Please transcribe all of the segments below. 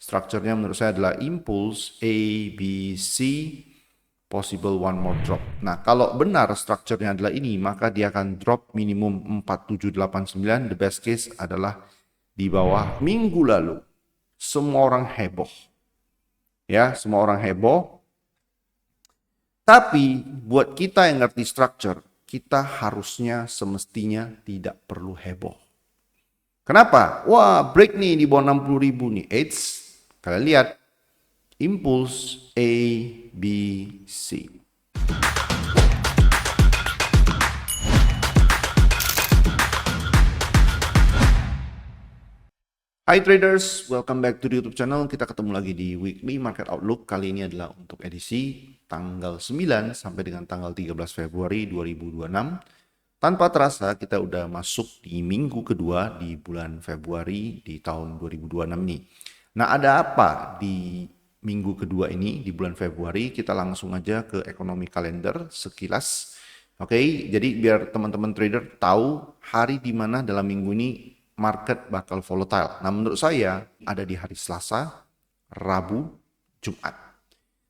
Strukturnya menurut saya adalah impulse A, B, C, possible one more drop. Nah, kalau benar strukturnya adalah ini, maka dia akan drop minimum 4789. The best case adalah di bawah minggu lalu. Semua orang heboh. Ya, semua orang heboh. Tapi buat kita yang ngerti structure, kita harusnya semestinya tidak perlu heboh. Kenapa? Wah, break nih di bawah 60.000 nih. Eits, kalian lihat. Impulse A, B, C. Hai traders, welcome back to the YouTube channel. Kita ketemu lagi di Weekly Market Outlook. Kali ini adalah untuk edisi tanggal 9 sampai dengan tanggal 13 Februari 2026. Tanpa terasa kita udah masuk di minggu kedua di bulan Februari di tahun 2026 nih. Nah, ada apa di minggu kedua ini di bulan Februari? Kita langsung aja ke ekonomi kalender sekilas. Oke, jadi biar teman-teman trader tahu hari di mana dalam minggu ini market bakal volatile. Nah, menurut saya ada di hari Selasa, Rabu, Jumat.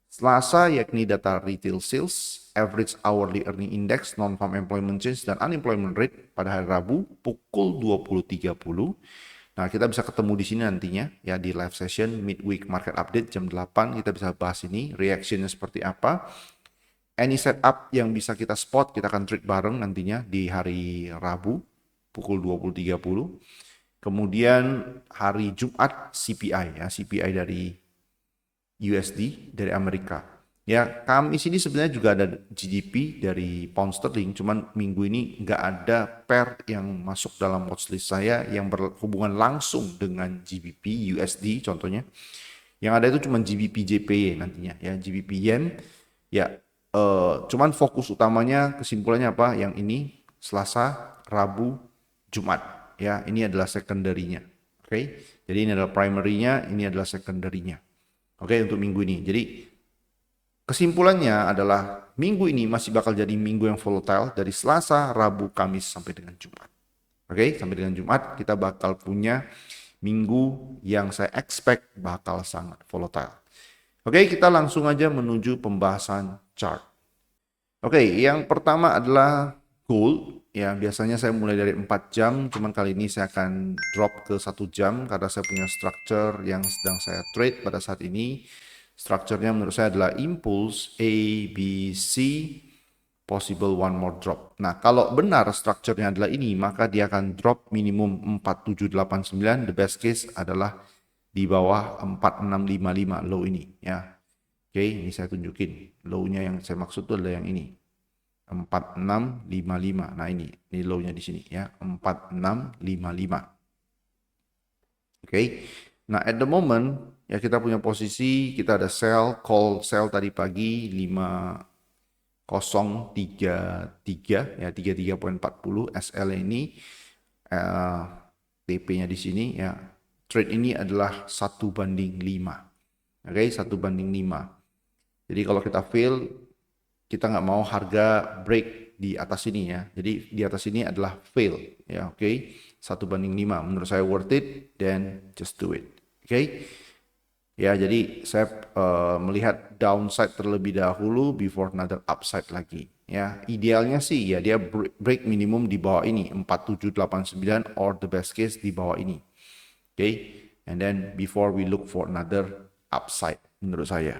Selasa yakni data retail sales, average hourly earning index, non-farm employment change, dan unemployment rate pada hari Rabu pukul 20.30. Nah, kita bisa ketemu di sini nantinya ya di live session midweek market update jam 8. Kita bisa bahas ini, reactionnya seperti apa. Any setup yang bisa kita spot, kita akan trade bareng nantinya di hari Rabu pukul 20.30. Kemudian hari Jumat CPI ya, CPI dari USD dari Amerika. Ya, Kamis ini sebenarnya juga ada GDP dari pound sterling, cuman minggu ini nggak ada pair yang masuk dalam watchlist saya yang berhubungan langsung dengan GBP USD contohnya. Yang ada itu cuma GBP JPY nantinya ya, GBP Yen ya. Cuman fokus utamanya kesimpulannya apa? Yang ini Selasa, Rabu, Jumat ya. Ini adalah secondary-nya. Oke. Jadi ini adalah primary-nya, ini adalah secondary-nya. Oke, untuk minggu ini. Jadi kesimpulannya adalah minggu ini masih bakal jadi minggu yang volatile dari Selasa, Rabu, Kamis sampai dengan Jumat. Oke, sampai dengan Jumat kita bakal punya minggu yang saya expect bakal sangat volatile. Oke, kita langsung aja menuju pembahasan chart. Oke, yang pertama adalah gold. Ya, biasanya saya mulai dari 4 jam, cuman kali ini saya akan drop ke 1 jam karena saya punya structure yang sedang saya trade pada saat ini. Strukturnya menurut saya adalah impulse A, B, C, possible one more drop. Nah, kalau benar strukturnya adalah ini, maka dia akan drop minimum 4789. The best case adalah di bawah 4655 low ini ya. Oke, ini saya tunjukin. Low-nya yang saya maksud itu adalah yang ini. 4655. Nah, ini low-nya di sini ya, 4655. Oke. Nah, at the moment ya kita punya posisi, kita ada sell, call sell tadi pagi 5033 ya, 33.40 SL ini TP-nya di sini ya. Trade ini adalah 1:5. Oke, 1:5. Jadi kalau kita fail, kita nggak mau harga break di atas ini ya. Jadi di atas ini adalah fail ya, oke. 1:5 menurut saya worth it, then just do it. Oke. Ya, jadi saya melihat downside terlebih dahulu before another upside lagi. Ya, idealnya sih ya dia break minimum di bawah ini 4789 or the best case di bawah ini. Oke. And then before we look for another upside menurut saya.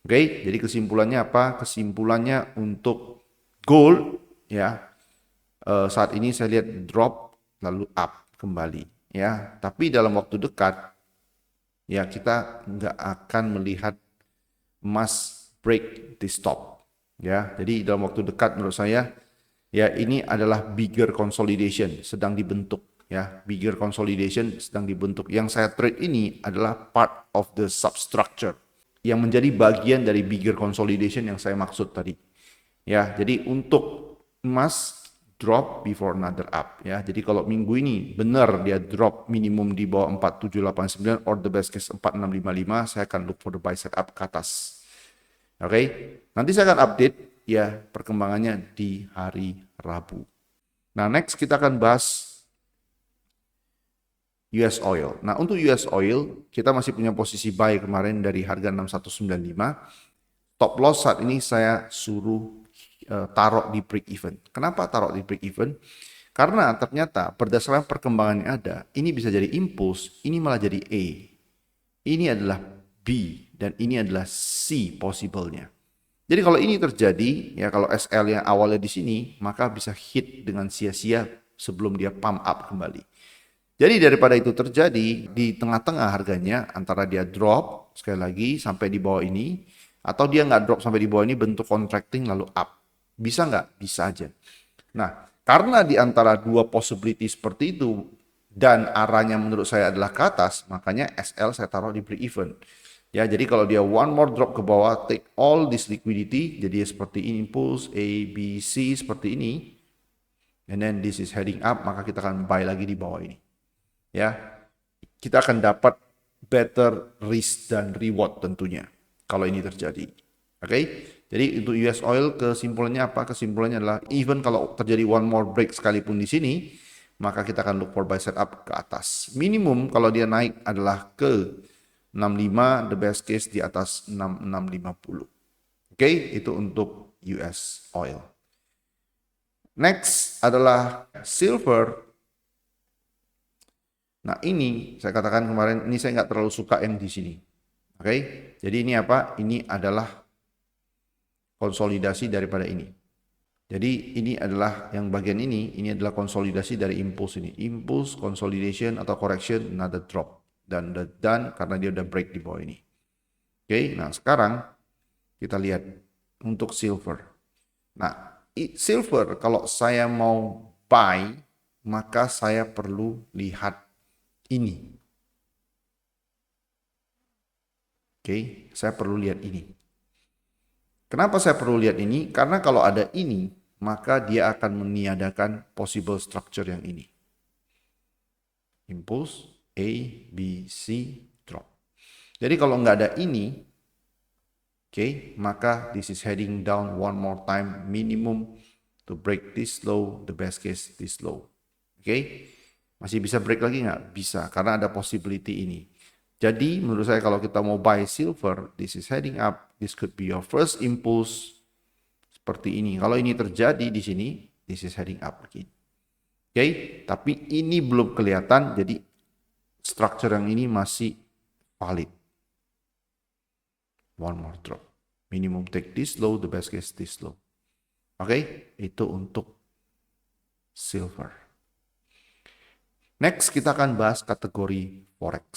Oke, jadi kesimpulannya apa? Kesimpulannya untuk gold ya, saat ini saya lihat drop lalu up kembali ya. Tapi dalam waktu dekat ya kita nggak akan melihat emas break di stop ya. Jadi dalam waktu dekat menurut saya ya ini adalah bigger consolidation sedang dibentuk ya. Bigger consolidation sedang dibentuk. Yang saya trade ini adalah part of the substructure yang menjadi bagian dari bigger consolidation yang saya maksud tadi. Ya, jadi untuk emas drop before another up ya. Jadi kalau minggu ini benar dia drop minimum di bawah 4789 or the best case 4655, saya akan look for the buy setup ke atas. Oke. Nanti saya akan update ya perkembangannya di hari Rabu. Nah, next kita akan bahas US oil. Nah, untuk US oil, kita masih punya posisi buy kemarin dari harga 6195. Top loss saat ini saya suruh taruh di break even. Kenapa taruh di break even? Karena ternyata berdasarkan perkembangan yang ada, ini bisa jadi impulse, ini malah jadi A. Ini adalah B, dan ini adalah C possible-nya. Jadi kalau ini terjadi, ya kalau SL yang awalnya di sini, maka bisa hit dengan sia-sia sebelum dia pump up kembali. Jadi daripada itu terjadi, di tengah-tengah harganya, antara dia drop, sekali lagi, sampai di bawah ini, atau dia nggak drop sampai di bawah ini, bentuk contracting lalu up. Bisa nggak? Bisa aja. Nah, karena di antara dua possibility seperti itu, dan arahnya menurut saya adalah ke atas, makanya SL saya taruh di break even. Ya, jadi kalau dia one more drop ke bawah, take all this liquidity, jadi seperti ini, impulse A, B, C seperti ini, and then this is heading up, maka kita akan buy lagi di bawah ini. Ya, kita akan dapat better risk dan reward tentunya kalau ini terjadi. Oke, jadi untuk US oil kesimpulannya apa? Kesimpulannya adalah even kalau terjadi one more break sekalipun di sini, maka kita akan look for buy setup ke atas. Minimum kalau dia naik adalah ke 65, the best case di atas 6650. Oke, itu untuk US oil. Next adalah silver. Nah ini saya katakan kemarin, ini saya nggak terlalu suka yang di sini. Oke, jadi ini apa? Ini adalah konsolidasi daripada ini. Jadi ini adalah yang bagian ini adalah konsolidasi dari impulse ini. Impulse, consolidation atau correction, another drop. Dan done karena dia udah break di bawah ini. Oke, nah sekarang kita lihat untuk silver. Nah, silver kalau saya mau buy, maka saya perlu lihat ini. Oke, saya perlu lihat ini. Kenapa saya perlu lihat ini? Karena kalau ada ini, maka dia akan meniadakan possible structure yang ini. Impulse, A, B, C, drop. Jadi kalau nggak ada ini, oke, maka this is heading down one more time, minimum to break this low, the best case this low. Oke, masih bisa break lagi nggak? Bisa, karena ada possibility ini. Jadi menurut saya kalau kita mau buy silver, this is heading up, this could be your first impulse seperti ini. Kalau ini terjadi di sini, this is heading up lagi. Oke, tapi ini belum kelihatan, jadi structure yang ini masih valid. One more drop. Minimum take this low, the best case this low. Oke, itu untuk silver. Next kita akan bahas kategori forex.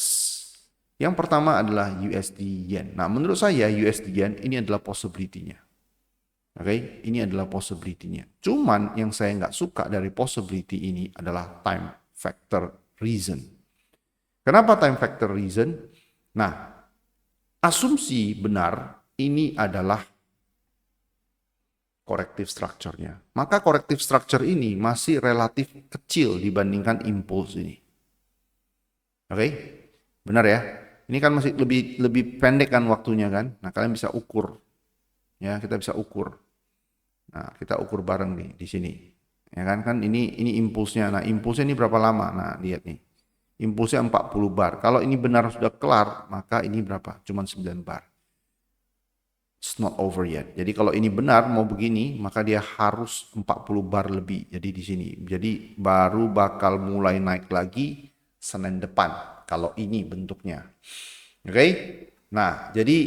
Yang pertama adalah USD Yen. Nah, menurut saya USD Yen ini adalah possibility-nya. Oke, ini adalah possibility-nya. Cuman yang saya nggak suka dari possibility ini adalah time factor reason. Kenapa time factor reason? Nah, asumsi benar ini adalah corrective structure-nya. Maka corrective structure ini masih relatif kecil dibandingkan impulse ini. Oke, benar ya? Ini kan masih lebih pendek kan waktunya kan? Nah, kalian bisa ukur. Ya, kita bisa ukur. Nah, kita ukur bareng nih di sini. Ya kan ini impulsnya. Nah, impulsnya ini berapa lama? Nah, lihat nih. Impulsnya 40 bar. Kalau ini benar sudah kelar, maka ini berapa? Cuman 9 bar. It's not over yet. Jadi kalau ini benar mau begini, maka dia harus 40 bar lebih. Jadi di sini. Jadi baru bakal mulai naik lagi Senin depan. Kalau ini bentuknya. Oke. Nah, jadi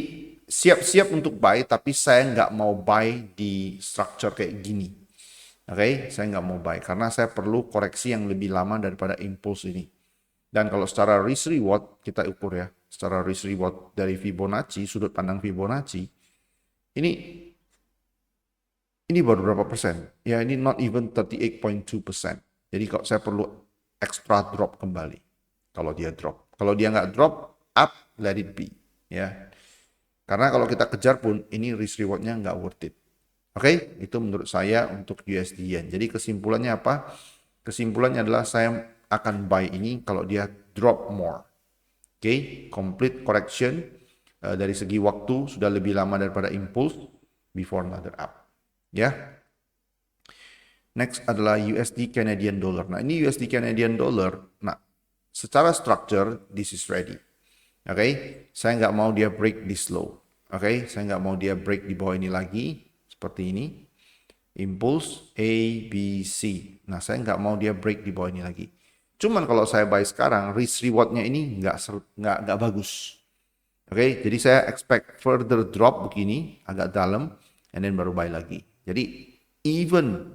siap-siap untuk buy, tapi saya nggak mau buy di structure kayak gini. Oke, saya nggak mau buy karena saya perlu koreksi yang lebih lama daripada impulse ini. Dan kalau secara risk reward kita ukur ya, secara risk reward dari Fibonacci, sudut pandang Fibonacci, ini baru berapa persen? Ya, ini not even 38.2%. Jadi kalau saya perlu extra drop kembali. Kalau dia drop. Kalau dia nggak drop, up, let it be. Ya. Karena kalau kita kejar pun, ini risk rewardnya nggak worth it. Oke, itu menurut saya untuk USD Yen. Jadi kesimpulannya apa? Kesimpulannya adalah saya akan buy ini kalau dia drop more. Oke, complete correction dari segi waktu sudah lebih lama daripada impulse before another up. Ya. Next adalah USD Canadian Dollar. Nah, ini USD Canadian Dollar. Nah, secara structure, this is ready. Oke, saya nggak mau dia break this low. Oke, saya nggak mau dia break di bawah ini lagi, seperti ini. Impulse A, B, C. Nah, saya nggak mau dia break di bawah ini lagi. Cuman kalau saya buy sekarang, risk rewardnya ini nggak bagus. Oke, jadi saya expect further drop begini, agak dalam, and then baru buy lagi. Jadi even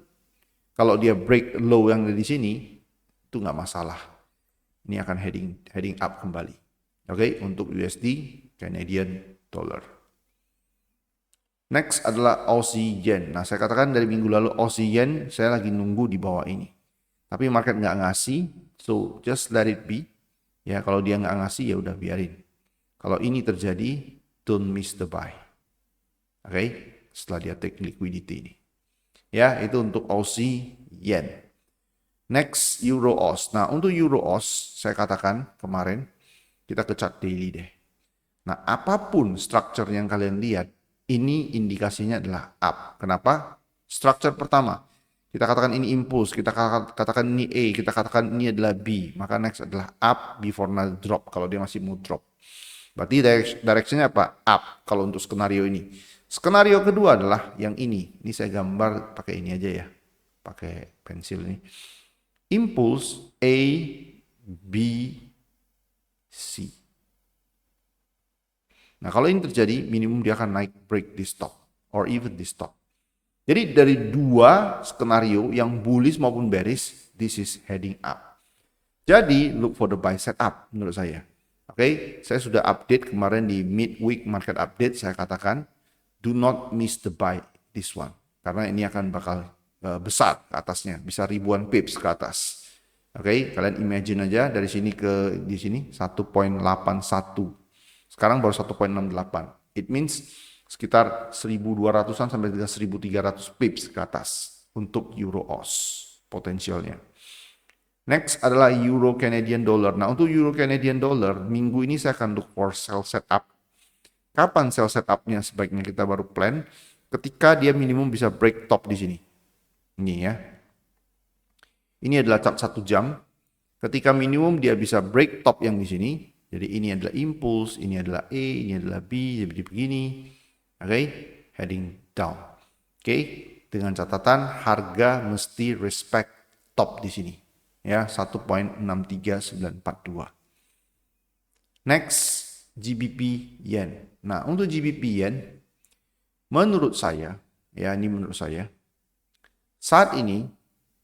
kalau dia break low yang ada di sini, itu nggak masalah. Ini akan heading up kembali. Oke, untuk USD, Canadian Dollar. Next adalah Aussie Yen. Nah, saya katakan dari minggu lalu Aussie Yen, saya lagi nunggu di bawah ini. Tapi market nggak ngasih, so just let it be. Ya, kalau dia nggak ngasih, ya udah biarin. Kalau ini terjadi, don't miss the buy. Oke, setelah dia take liquidity ini. Ya, itu untuk Aussie Yen. Next, Euro Aus. Nah, untuk Euro Aus, saya katakan kemarin, kita ke chart daily deh. Nah, apapun structure yang kalian lihat, ini indikasinya adalah up. Kenapa? Structure pertama, kita katakan ini impulse, kita katakan ini A, kita katakan ini adalah B. Maka next adalah up before another drop, kalau dia masih mau drop. Berarti directionnya apa? Up, kalau untuk skenario ini. Skenario kedua adalah yang ini. Ini saya gambar pakai ini aja ya. Pakai pensil ini. Impulse A, B, C. Nah, kalau ini terjadi, minimum dia akan naik break di stop or even di stop. Jadi dari dua skenario yang bullish maupun bearish, this is heading up. Jadi look for the buy setup menurut saya. Oke, saya sudah update kemarin di midweek market update, saya katakan do not miss the buy this one karena ini akan bakal besar ke atasnya, bisa ribuan pips ke atas. Oke, kalian imagine aja dari sini ke di sini 1.81. Sekarang baru 1.68. It means sekitar 1.200-an sampai dengan 1.300 pips ke atas untuk Euro Aus potensialnya. Next adalah Euro Canadian Dollar. Nah, untuk Euro Canadian Dollar, minggu ini saya akan look for sell setup. Kapan sell setupnya sebaiknya kita baru plan? Ketika dia minimum bisa break top di sini. Ini ya. Ini adalah chart 1 jam. Ketika minimum dia bisa break top yang di sini. Jadi ini adalah impulse, ini adalah A, ini adalah B, jadi begini. Oke, heading down. Oke, dengan catatan harga mesti respect top di sini. Ya, 1.63942. Next, GBP Yen. Nah, untuk GBP Yen, menurut saya, ya ini menurut saya, saat ini,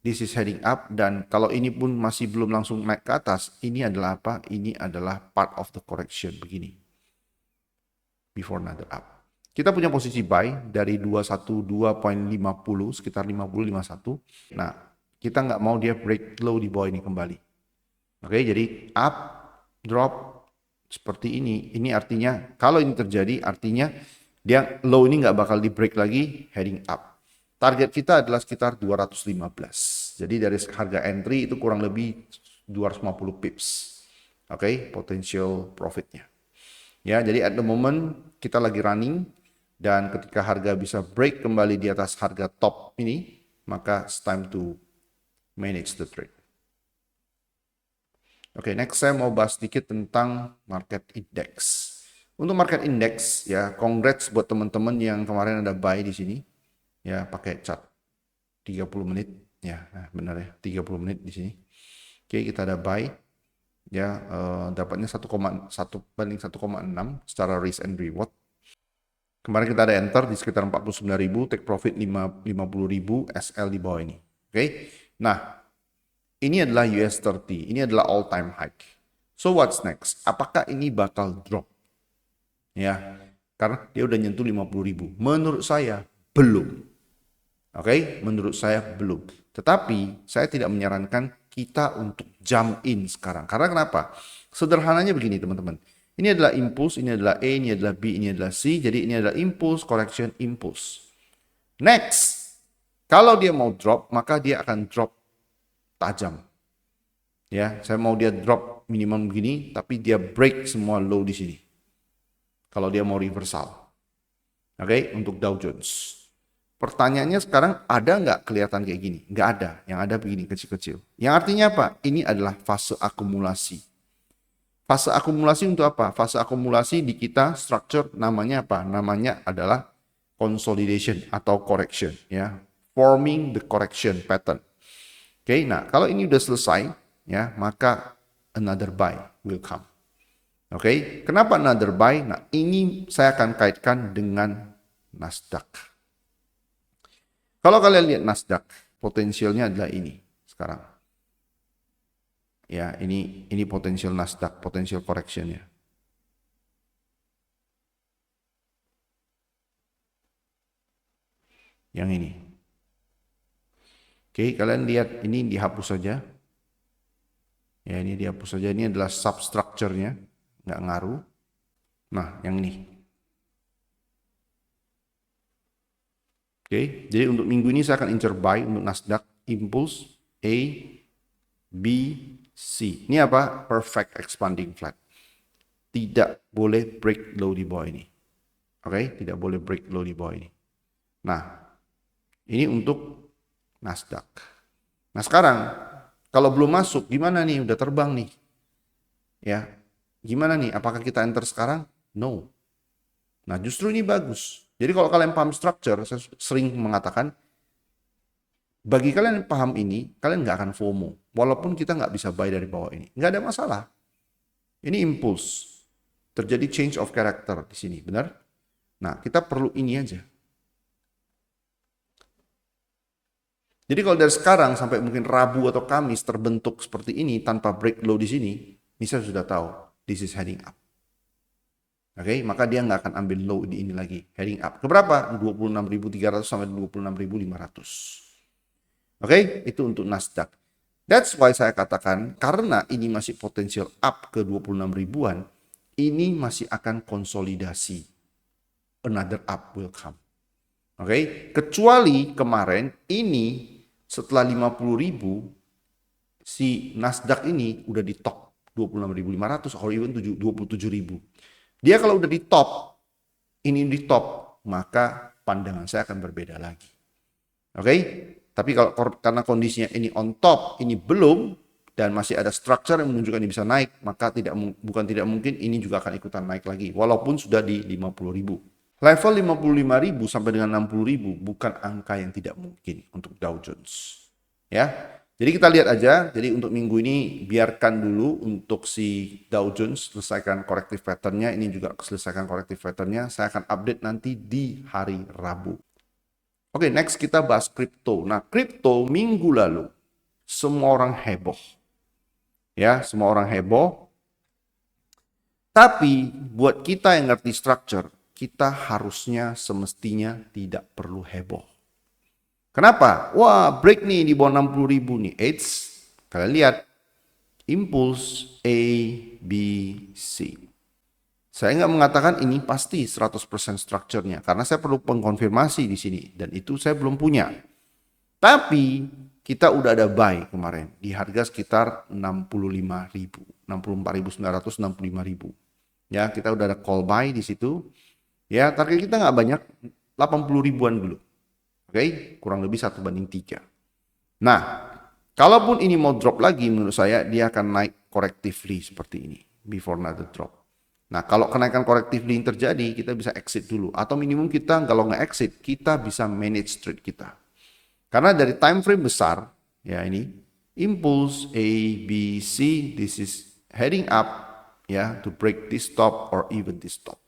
this is heading up, dan kalau ini pun masih belum langsung naik ke atas, ini adalah apa? Ini adalah part of the correction, begini. Before another up. Kita punya posisi buy dari 212.50, sekitar 50-51. Nah, kita nggak mau dia break low di bawah ini kembali. Oke, jadi up, drop, seperti ini. Ini artinya, kalau ini terjadi, artinya dia low ini nggak bakal di break lagi, heading up. Target kita adalah sekitar 215. Jadi dari harga entry itu kurang lebih 250 pips. Oke, potential profitnya. Ya, jadi at the moment kita lagi running dan ketika harga bisa break kembali di atas harga top ini, maka it's time to manage the trade. Oke, next saya mau bahas sedikit tentang market index. Untuk market index ya, congrats buat teman-teman yang kemarin ada buy di sini. Ya, pakai chart 30 menit. Ya, nah benar ya, 30 menit di sini. Oke, kita ada buy. Ya, dapatnya 1,1 banding 1,6 secara risk and reward. Kemarin kita ada enter di sekitar 49.000, take profit 50.000, SL di bawah ini. Oke. Nah, ini adalah US30, ini adalah all time high. So what's next? Apakah ini bakal drop? Ya, karena dia udah nyentuh 50.000. Menurut saya belum. Oke, menurut saya belum. Tetapi saya tidak menyarankan kita untuk jump in sekarang. Karena kenapa? Sederhananya begini teman-teman. Ini adalah impulse, ini adalah A, ini adalah B, ini adalah C. Jadi ini adalah impulse, correction, impulse. Next, kalau dia mau drop, maka dia akan drop tajam. Ya, saya mau dia drop minimum begini, tapi dia break semua low di sini. Kalau dia mau reversal. Oke, untuk Dow Jones. Pertanyaannya sekarang ada nggak kelihatan kayak gini? Nggak ada. Yang ada begini kecil-kecil. Yang artinya apa? Ini adalah fase akumulasi. Fase akumulasi untuk apa? Fase akumulasi di kita structure namanya apa? Namanya adalah consolidation atau correction, ya. Forming the correction pattern. Oke, nah kalau ini udah selesai, ya, maka another buy will come. Oke, kenapa another buy? Nah, ini saya akan kaitkan dengan Nasdaq. Kalau kalian lihat Nasdaq, potensialnya adalah ini sekarang. Ya, ini potensial Nasdaq, potensial correction-nya. Yang ini. Oke, kalian lihat ini dihapus saja. Ya, ini dihapus saja. Ini adalah substructure-nya, nggak ngaruh. Nah, yang ini. Oke, jadi untuk minggu ini saya akan incer buy untuk Nasdaq, impulse A, B, C. Ini apa? Perfect expanding flat. Tidak boleh break low di bawah ini. Oke, tidak boleh break low di bawah ini. Nah, ini untuk Nasdaq. Nah, sekarang kalau belum masuk, gimana nih? Udah terbang nih. Ya, gimana nih? Apakah kita enter sekarang? No. Nah, justru ini bagus. Jadi kalau kalian paham structure, saya sering mengatakan, bagi kalian yang paham ini, kalian nggak akan FOMO. Walaupun kita nggak bisa buy dari bawah ini. Nggak ada masalah. Ini impulse. Terjadi change of character di sini, benar? Nah, kita perlu ini aja. Jadi kalau dari sekarang sampai mungkin Rabu atau Kamis terbentuk seperti ini tanpa break low di sini, ini saya sudah tahu, this is heading up. Oke, maka dia nggak akan ambil low di ini lagi, heading up. Ke berapa? 26.300 sampai 26.500. Oke, itu untuk Nasdaq. That's why saya katakan, karena ini masih potensial up ke 26 ribuan, ini masih akan konsolidasi. Another up will come. Oke, kecuali kemarin ini setelah 50 ribu, si Nasdaq ini udah di top 26.500 or even 27 ribu. Dia kalau udah di top, ini di top, maka pandangan saya akan berbeda lagi. Oke, tapi kalau karena kondisinya ini on top, ini belum, dan masih ada structure yang menunjukkan ini bisa naik, maka bukan tidak mungkin ini juga akan ikutan naik lagi, walaupun sudah di 50 ribu. Level 55 ribu sampai dengan 60 ribu bukan angka yang tidak mungkin untuk Dow Jones. Ya, jadi kita lihat aja. Jadi untuk minggu ini biarkan dulu untuk si Dow Jones selesaikan corrective pattern-nya. Ini juga selesaikan corrective pattern-nya. Saya akan update nanti di hari Rabu. Oke, next kita bahas kripto. Nah, kripto minggu lalu semua orang heboh. Ya, semua orang heboh. Tapi buat kita yang ngerti structure, kita harusnya semestinya tidak perlu heboh. Kenapa? Wah, break nih di bawah 60 ribu nih. Eits, kalian lihat. Impulse A, B, C. Saya nggak mengatakan ini pasti 100% structure-nya. Karena saya perlu pengkonfirmasi di sini. Dan itu saya belum punya. Tapi kita udah ada buy kemarin. Di harga sekitar 65 ribu. 64.900, 65 ribu. Ya, kita udah ada call buy di situ. Ya, target kita nggak banyak, 80 ribuan dulu. Oke, kurang lebih 1/3. Nah, kalaupun ini mau drop lagi, menurut saya dia akan naik correctively seperti ini, before another drop. Nah, kalau kenaikan correctively yang terjadi, kita bisa exit dulu. Atau minimum kita, kalau nggak exit, kita bisa manage trade kita. Karena dari time frame besar, ya ini, impulse A, B, C, this is heading up, ya, to break this top or even this top.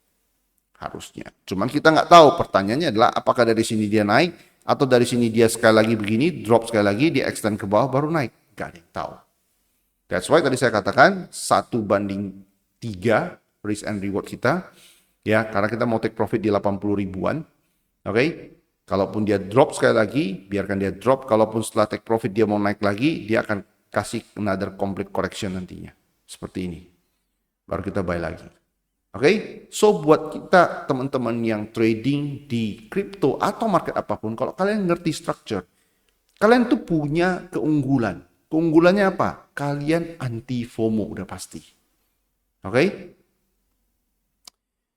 Harusnya. Cuman kita nggak tahu, pertanyaannya adalah apakah dari sini dia naik atau dari sini dia sekali lagi begini, drop sekali lagi, dia extend ke bawah baru naik. Gak ada yang tahu. That's why tadi saya katakan 1/3 risk and reward kita. Ya, karena kita mau take profit di 80 ribuan. Oke. Kalaupun dia drop sekali lagi, biarkan dia drop. Kalaupun setelah take profit dia mau naik lagi, dia akan kasih another complete correction nantinya. Seperti ini. Baru kita buy lagi. Oke, so buat kita teman-teman yang trading di crypto atau market apapun, kalau kalian ngerti structure, kalian tuh punya keunggulan. Keunggulannya apa? Kalian anti FOMO udah pasti. Oke?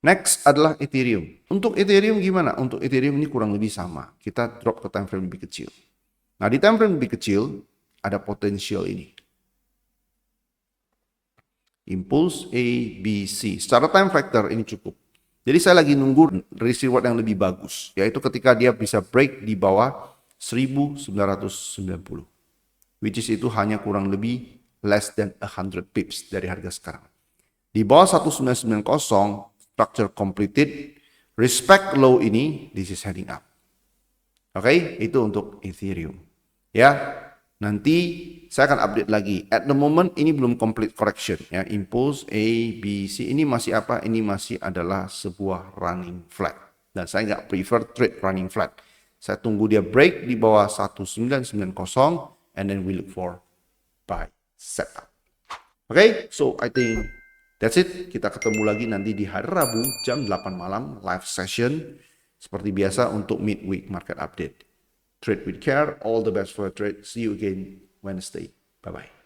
Next adalah Ethereum. Untuk Ethereum gimana? Untuk Ethereum ini kurang lebih sama. Kita drop ke time frame lebih kecil. Nah, di time frame lebih kecil ada potensial ini. Impulse A, B, C. Secara time factor ini cukup. Jadi saya lagi nunggu risk reward yang lebih bagus, yaitu ketika dia bisa break di bawah 1990. Which is itu hanya kurang lebih less than 100 pips dari harga sekarang. Di bawah 1990, structure completed, respect low ini, this is heading up. Oke, itu untuk Ethereum. Ya, nanti saya akan update lagi. At the moment ini belum complete correction ya. Impulse A, B, C ini masih apa? Ini masih adalah sebuah running flat. Dan saya nggak prefer trade running flat. Saya tunggu dia break di bawah 1990 and then we look for buy setup. Oke, so I think that's it. Kita ketemu lagi nanti di hari Rabu jam 8 malam live session seperti biasa untuk midweek market update. Trade with care. All the best for a trade. See you again Wednesday. Bye-bye.